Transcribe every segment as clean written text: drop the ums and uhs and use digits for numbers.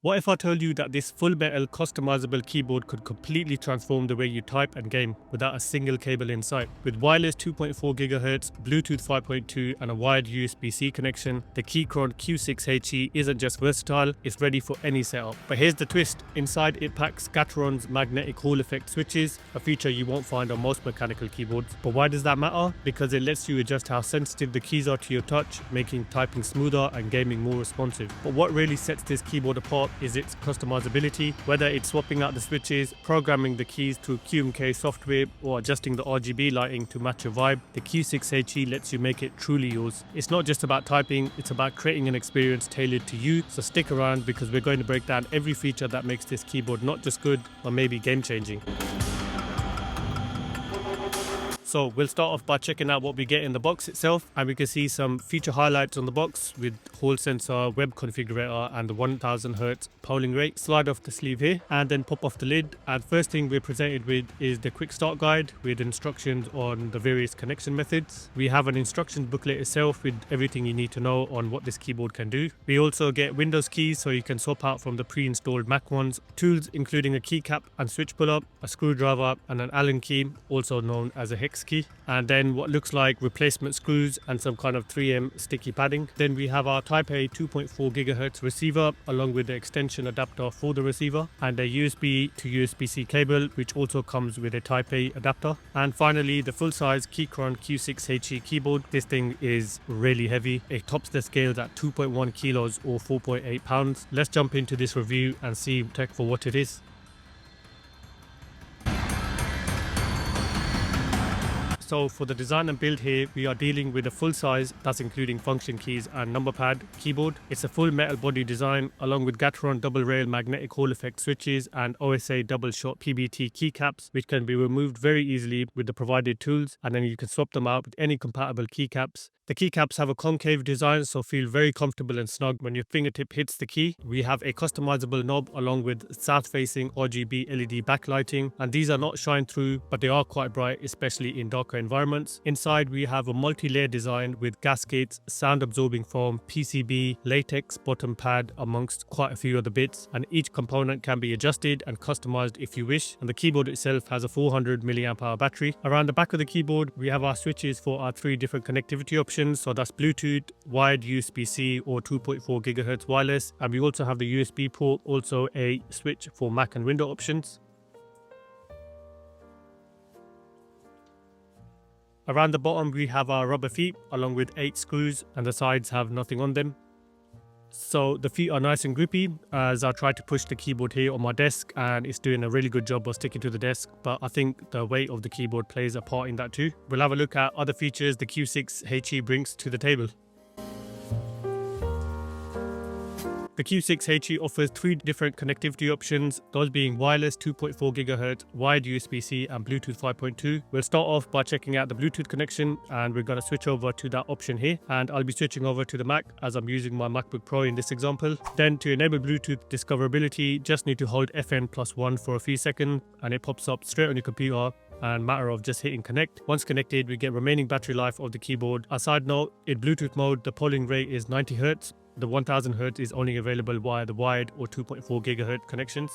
What if I told you that this full metal customizable keyboard could completely transform the way you type and game without a single cable in sight? With wireless 2.4 GHz, Bluetooth 5.2 and a wired USB-C connection, the Keychron Q6 HE isn't just versatile, it's ready for any setup. But here's the twist, inside it packs Keychron's magnetic Hall effect switches, a feature you won't find on most mechanical keyboards. But why does that matter? Because it lets you adjust how sensitive the keys are to your touch, making typing smoother and gaming more responsive. But what really sets this keyboard apart is its customizability, whether it's swapping out the switches, programming the keys through QMK software, or adjusting the RGB lighting to match your vibe. The Q6 HE lets you make it truly yours. It's not just about typing, it's about creating an experience tailored to you, so stick around because we're going to break down every feature that makes this keyboard not just good, but maybe game changing. So we'll start off by checking out what we get in the box itself, and we can see some feature highlights on the box with Hall sensor, web configurator and the 1000Hz polling rate. Slide off the sleeve here and then pop off the lid, and first thing we're presented with is the quick start guide with instructions on the various connection methods. We have an instructions booklet itself with everything you need to know on what this keyboard can do. We also get Windows keys so you can swap out from the pre-installed Mac ones, tools including a keycap and switch pull-up, a screwdriver and an Allen key, also known as a hex key, and then what looks like replacement screws and some kind of 3M sticky padding. Then we have our Type A 2.4 GHz receiver along with the extension adapter for the receiver and a USB to USB-C cable, which also comes with a Type A adapter. And finally, the full-size Keychron Q6 HE keyboard. This thing is really heavy. It tops the scales at 2.1 kilos or 4.8 pounds. Let's jump into this review and see tech for what it is. So for the design and build here, we are dealing with a full size, that's including function keys and number pad keyboard. It's a full metal body design along with Keychron double rail magnetic Hall effect switches and OSA double shot PBT keycaps, which can be removed very easily with the provided tools, and then you can swap them out with any compatible keycaps. The keycaps have a concave design, so feel very comfortable and snug when your fingertip hits the key. We have a customizable knob along with south-facing RGB LED backlighting, and these are not shine through, but they are quite bright, especially in darker environments. Inside we have a multi-layer design with gaskets, sound-absorbing foam, PCB, latex bottom pad amongst quite a few other bits, and each component can be adjusted and customized if you wish. And the keyboard itself has a 400 mAh battery. Around the back of the keyboard we have our switches for our 3 different connectivity options. So that's Bluetooth, wired USB-C or 2.4 GHz wireless, and we also have the USB port, also a switch for Mac and Windows options. Around the bottom we have our rubber feet along with 8 screws, and the sides have nothing on them. So the feet are nice and grippy as I try to push the keyboard here on my desk, and it's doing a really good job of sticking to the desk, but I think the weight of the keyboard plays a part in that too. We'll have a look at other features the Q6 HE brings to the table. The Q6 HE offers 3 different connectivity options, those being wireless 2.4 GHz, wired USB-C and Bluetooth 5.2. We'll start off by checking out the Bluetooth connection, and we're going to switch over to that option here, and I'll be switching over to the Mac as I'm using my MacBook Pro in this example. Then to enable Bluetooth discoverability, just need to hold FN+1 for a few seconds and it pops up straight on your computer, and matter of just hitting connect. Once connected, we get remaining battery life of the keyboard. A side note, in Bluetooth mode the polling rate is 90 Hz. The 1000Hz is only available via the wired or 2.4 GHz connections.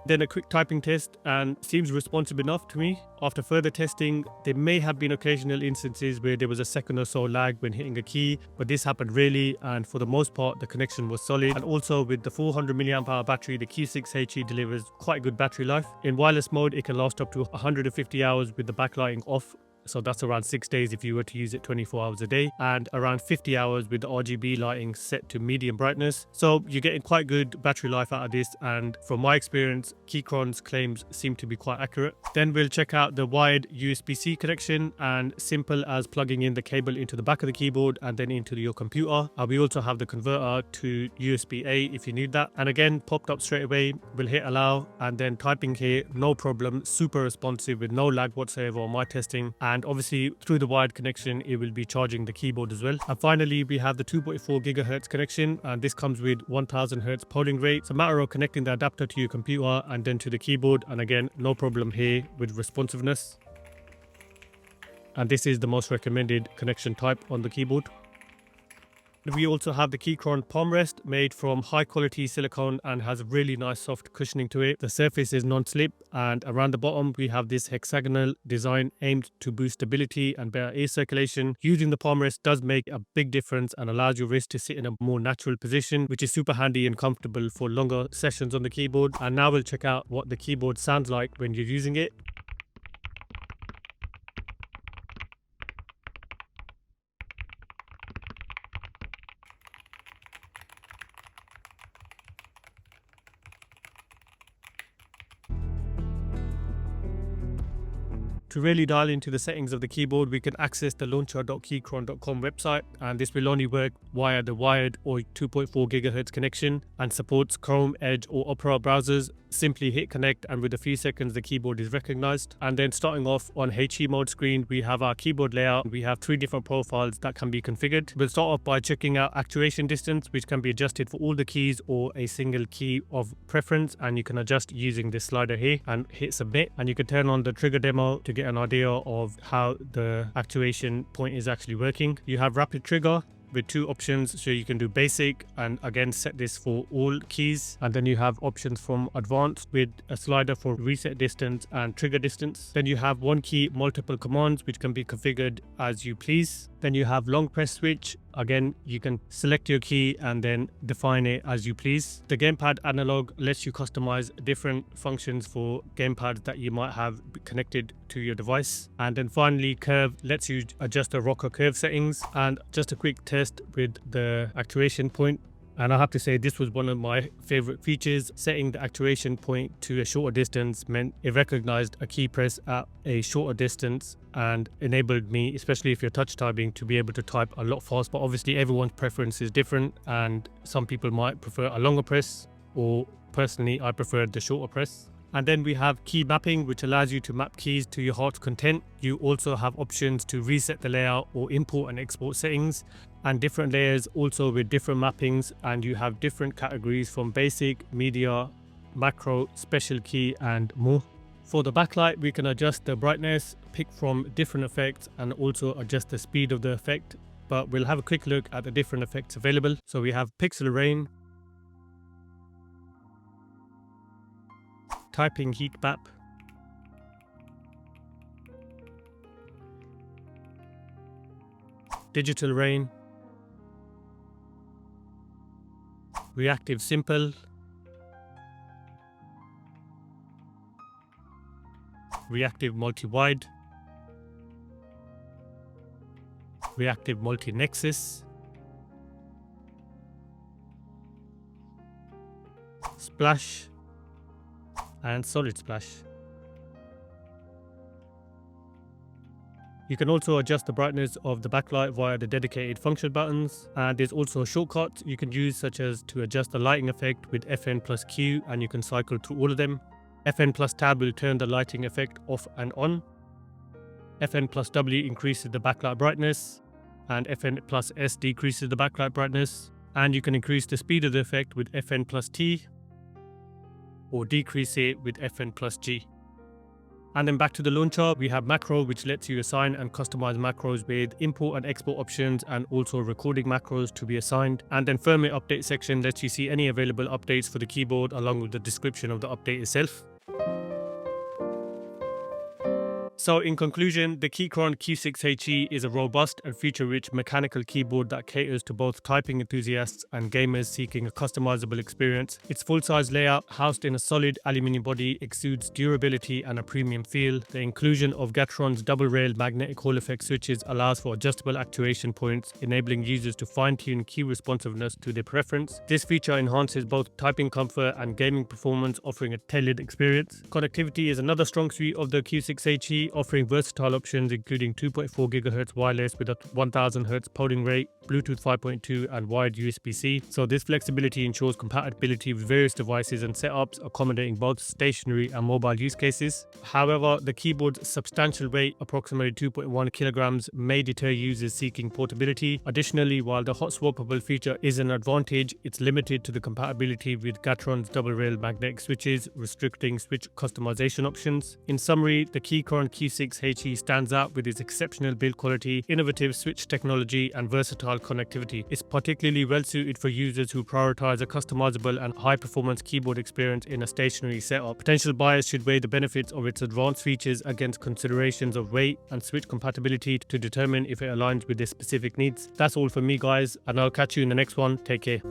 Then a quick typing test, and seems responsive enough to me. After further testing, there may have been occasional instances where there was a second or so lag when hitting a key, but this happened rarely, and for the most part the connection was solid. And also with the 400 mAh battery, the Q6 HE delivers quite good battery life. In wireless mode it can last up to 150 hours with the backlighting off. So that's around 6 days if you were to use it 24 hours a day, and around 50 hours with the RGB lighting set to medium brightness. So you're getting quite good battery life out of this, and from my experience Keychron's claims seem to be quite accurate. Then we'll check out the wired USB-C connection, and simple as plugging in the cable into the back of the keyboard and then into your computer. We also have the converter to USB-A if you need that, and again popped up straight away. We'll hit allow, and then typing here no problem, super responsive with no lag whatsoever on my testing. And obviously through the wired connection it will be charging the keyboard as well. And finally we have the 2.4 GHz connection, and this comes with 1000Hz polling rate. It's a matter of connecting the adapter to your computer and then to the keyboard, and again no problem here with responsiveness. And this is the most recommended connection type on the keyboard. We also have the Keychron palm rest, made from high quality silicone and has a really nice soft cushioning to it. The surface is non-slip, and around the bottom we have this hexagonal design aimed to boost stability and better air circulation. Using the palm rest does make a big difference and allows your wrist to sit in a more natural position, which is super handy and comfortable for longer sessions on the keyboard. And now we'll check out what the keyboard sounds like when you're using it. To really dial into the settings of the keyboard, we can access the launcher.keychron.com website, and this will only work via the wired or 2.4 GHz connection and supports Chrome, Edge or Opera browsers. Simply hit connect and with a few seconds the keyboard is recognized. And then starting off on HE mode screen, we have our keyboard layout. We have 3 different profiles that can be configured. We'll start off by checking out actuation distance, which can be adjusted for all the keys or a single key of preference, and you can adjust using this slider here and hit submit. And you can turn on the trigger demo to get an idea of how the actuation point is actually working. You have rapid trigger with 2 options, so you can do basic and again set this for all keys, and then you have options from advanced with a slider for reset distance and trigger distance. Then you have 1 key multiple commands which can be configured as you please. Then you have long press switch. Again, you can select your key and then define it as you please. The gamepad analog lets you customize different functions for gamepads that you might have connected to your device. And then finally, curve lets you adjust the rocker curve settings. And just a quick test with the actuation point. And I have to say this was one of my favorite features. Setting the actuation point to a shorter distance meant it recognized a key press at a shorter distance and enabled me, especially if you're touch typing, to be able to type a lot faster. But obviously everyone's preference is different, and some people might prefer a longer press, or personally I prefer the shorter press. And then we have key mapping, which allows you to map keys to your heart's content. You also have options to reset the layout or import and export settings, and different layers also with different mappings, and you have different categories from basic, media, macro, special key and more. For the backlight, we can adjust the brightness, pick from different effects and also adjust the speed of the effect, but we'll have a quick look at the different effects available. So we have pixel rain, typing heat map, digital rain, reactive simple, reactive multi-wide, reactive multi-nexus, splash and solid splash. You can also adjust the brightness of the backlight via the dedicated function buttons, and there's also shortcuts you can use, such as to adjust the lighting effect with FN plus Q, and you can cycle through all of them. FN plus tab will turn the lighting effect off and on. FN plus W increases the backlight brightness, and FN plus S decreases the backlight brightness. And you can increase the speed of the effect with FN plus T, or decrease it with FN plus G. And then back to the launcher, we have macro, which lets you assign and customize macros with import and export options, and also recording macros to be assigned. And then firmware update section lets you see any available updates for the keyboard along with the description of the update itself. So in conclusion, the Keychron Q6 HE is a robust and feature-rich mechanical keyboard that caters to both typing enthusiasts and gamers seeking a customizable experience. Its full-size layout, housed in a solid aluminium body, exudes durability and a premium feel. The inclusion of Keychron's double-rail magnetic Hall effect switches allows for adjustable actuation points, enabling users to fine-tune key responsiveness to their preference. This feature enhances both typing comfort and gaming performance, offering a tailored experience. Connectivity is another strong suit of the Q6 HE, offering versatile options including 2.4 GHz wireless with a 1000 Hz polling rate, Bluetooth 5.2 and wired USB-C. So this flexibility ensures compatibility with various devices and setups, accommodating both stationary and mobile use cases. However, the keyboard's substantial weight, approximately 2.1 kilograms, may deter users seeking portability. Additionally, while the hot swappable feature is an advantage, it's limited to the compatibility with Keychron's double rail magnetic switches, restricting switch customization options. In summary, the Keychron Q6 HE stands out with its exceptional build quality, innovative switch technology, and versatile connectivity. It's particularly well suited for users who prioritize a customizable and high-performance keyboard experience in a stationary setup. Potential buyers should weigh the benefits of its advanced features against considerations of weight and switch compatibility to determine if it aligns with their specific needs. That's all for me, guys, and I'll catch you in the next one. Take care.